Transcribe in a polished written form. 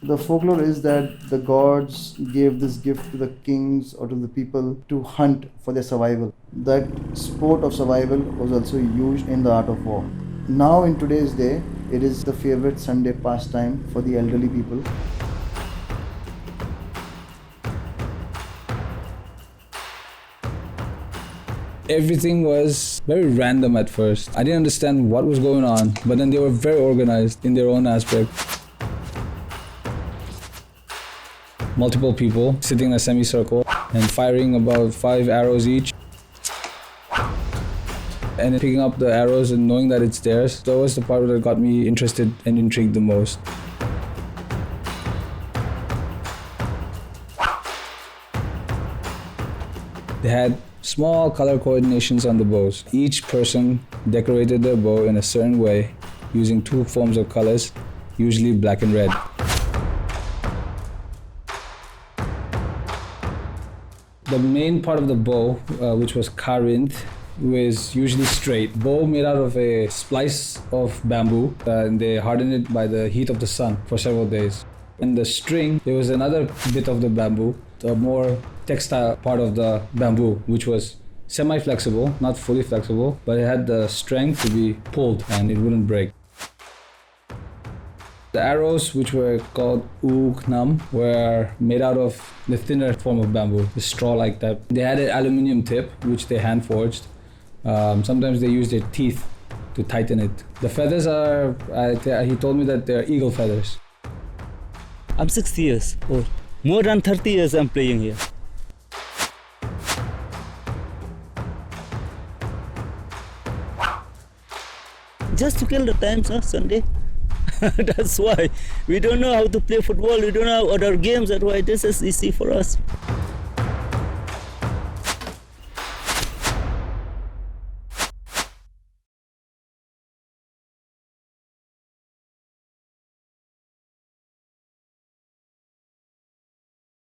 The folklore is that the gods gave this gift to the kings or to the people to hunt for their survival. That sport of survival was also used in the art of war. Now, in today's day, it is the favorite Sunday pastime for the elderly people. Everything was very random at first. I didn't understand what was going on, but then they were very organized in their own aspect. Multiple people sitting in a semicircle and firing about 5 arrows each. And picking up the arrows and knowing that it's theirs, that was the part that got me interested and intrigued the most. They had small color coordinations on the bows. Each person decorated their bow in a certain way using 2 forms of colors, usually black and red. The main part of the bow, which was karinth, was usually straight. Bow made out of a splice of bamboo, and they hardened it by the heat of the sun for several days. And the string, there was another bit of the bamboo, the more textile part of the bamboo, which was semi-flexible, not fully flexible, but it had the strength to be pulled and it wouldn't break. The arrows, which were called Siat Khnam, were made out of the thinner form of bamboo, the straw-like type. They had an aluminum tip, which they hand-forged. Sometimes they used their teeth to tighten it. The feathers are, he told me that they're eagle feathers. I'm 60 years old. More than 30 years I'm playing here. Just to kill the time, sir, Sunday. That's why. We don't know how to play football, we don't know other games, that's why this is easy for us.